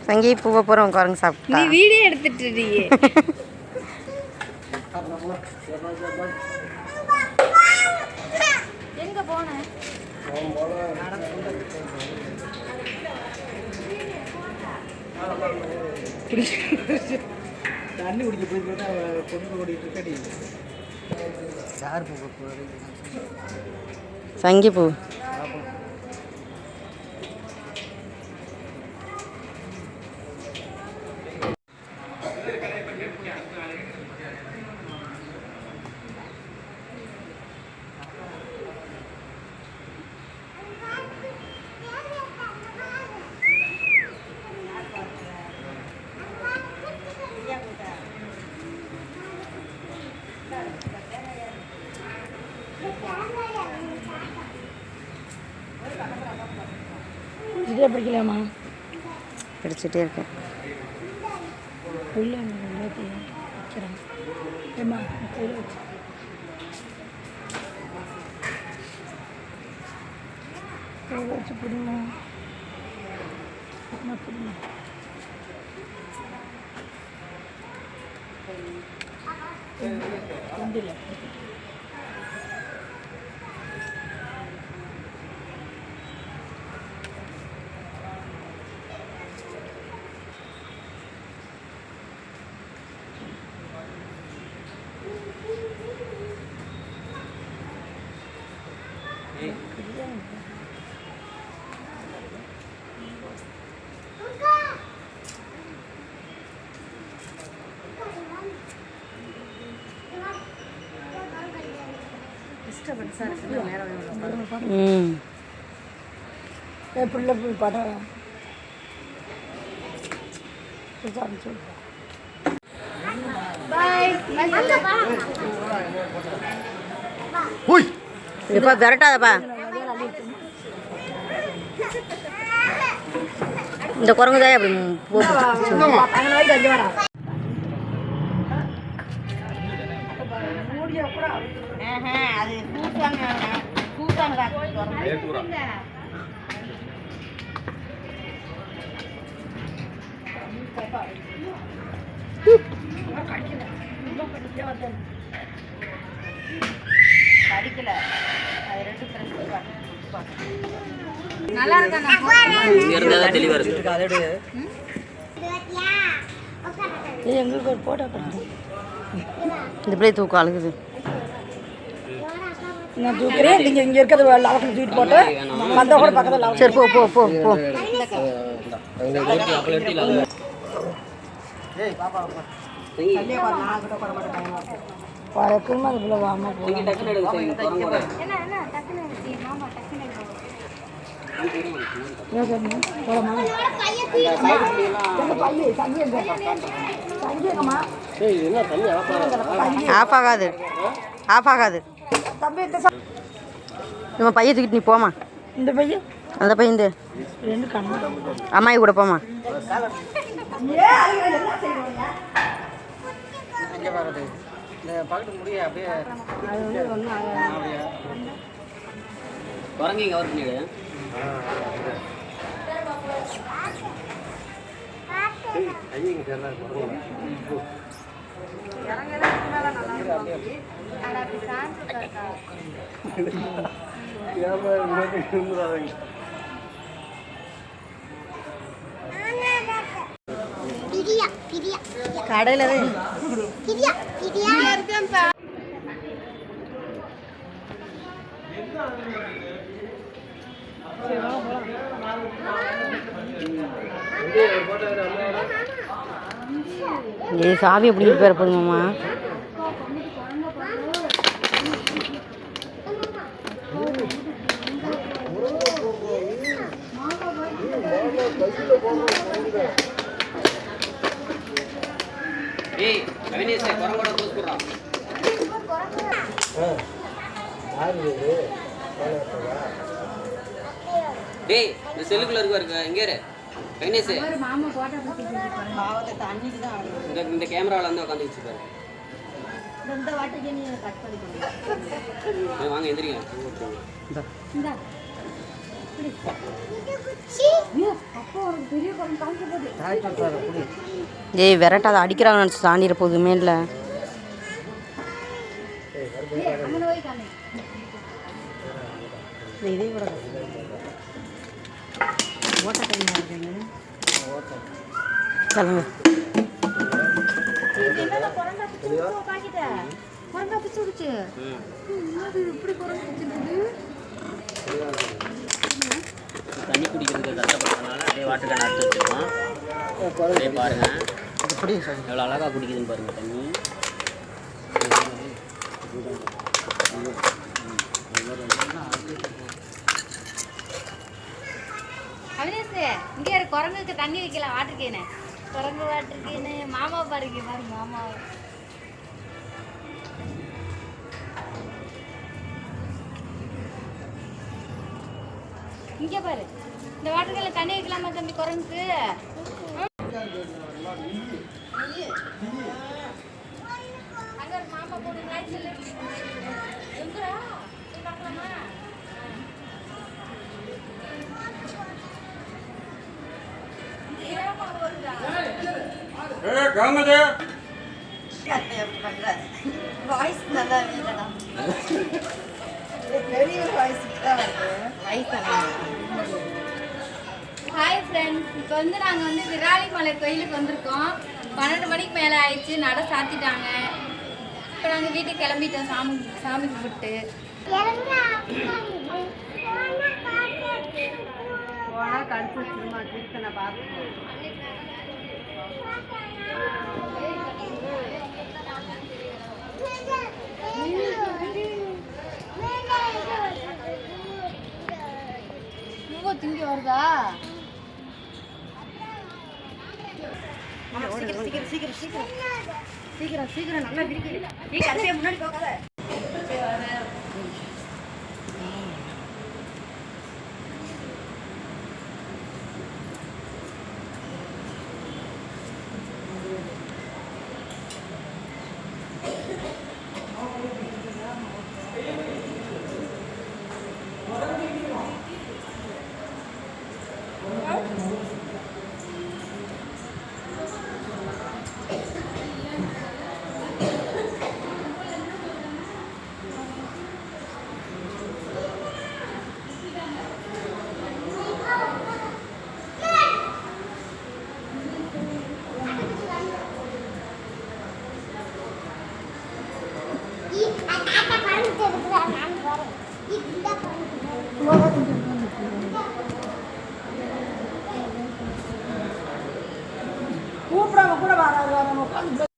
சங்கி பூவை போகிறோம் குரங்கு சாப்பிட்டு நீ வீடியோ எடுத்துட்டு எங்க போன தண்ணி குடிக்க போய் பொண்ணு ஓடிட்டு இருக்கடி யார் பூ சங்கி பூ இதே பிடிக்கலாமா பிடிச்சிட்டே இருக்கேன் உள்ள வைக்கிறேன் ஏமா வச்சு பிடிங்க பிடிங்க இல்லை பிள்ளை போய் படம் இப்போ விரட்டாதப்பா இந்த குரங்கு தான் அப்படி நல்லா இருக்கா எங்களுக்கு ஒரு போட்டோ இந்த பிள்ளை தூக்கம் அழுகுது நான் தூக்குறேன் நீங்கள் இங்கே இருக்கிறது லவக்கம் தூக்கிட்டு போட்டு வந்த கூட பக்கத்தில் சரி போ போ போ போ பறக்குமா இவ்வளோ வாமா ஆஃப் ஆகாது ஆஃப் ஆகாது நம்ம பையன் தூக்கிட்டு நீ போமா இந்த பையன் அந்த பையன் இந்த ரெண்டு கண்ணா அம்மாயி கூட போமா குரங்கிங்க அவர் பண்ணிடு கடையில் சாவி எப்படி பேர போதுமாம்மா ஏய் அவினேஷ் கொரங்கோட போஸ் போடுறான் டேய் இந்த செல்லுக்குள்ள இருக்கு இங்க இரு அவினேஷ் மாமா போட்டோ பிடிச்சிட்டு இந்த கேமரால வந்து உட்கார்ந்து வச்சு பாரு இந்த வாட்டுக்கு நீ கட் பண்ணிக்கணும். வாங்க எந்திரிங்க. இந்தா அப்போ ஒரு பெரிய குழம்பு காமிக்க போகுது. ஏய் விரட்டாத அடிக்கிறாங்க நினச்சி தாண்டிட போதுமே இல்லை. அங்கே போய் காமி. இதே கூட ஓட்ட டைம் ஆகுதுங்க. சொல்லுங்க. குரங்கா பிடிச்சி விடுச்சு. அது இப்படி குரங்கு பிடிச்சிருக்குது. தண்ணி குடிக்கிறதுக்கு கஷ்டப்படுறதுனால அப்படியே வாட்டர் கேன் அடிச்சு வச்சுருக்கோம். அப்படியே பாருங்கள் எவ்வளோ அழகாக குடிக்குதுன்னு பாருங்கள் தண்ணி. அவினேஷ் இங்கே ஒரு குரங்குக்கு தண்ணி வைக்கலாம் வாட்டர் கேனு. குரங்கு வாட்டர் கேனு மாமா பாருங்க பாருங்க மாமா. இங்கே பாரு இந்த வாட்டர் கேனில் தண்ணி வைக்கலாமா தம்பி குரங்குக்கு? அங்கே ஒரு மாமா போடு லைட் சொல்லு எங்கடா போய் பார்க்கலாமா? வாய்ஸ் நல்லா இல்லைடா. பெரிய வாய்ஸ் தான் ஹாய் ஃப்ரெண்ட்ஸ், இப்போ வந்து நாங்கள் வந்து விராலிமலை கோயிலுக்கு வந்திருக்கோம். 12 மணிக்கு மேலே ஆயிடுச்சு, நட சாத்திட்டாங்க. இப்போ நாங்கள் வீட்டுக்கு கிளம்பிட்டோம் சாமி கும்பிட்டு. போனால் கடிச்சு வச்சுருமா கீர்த்தனை பார்த்து. திங்கி வருதா? சீக்கிரம் நல்லா விரிக்குது. நீ கடைசியாக முன்னாடி போகாத. கூப்பிடாம கூட வராது.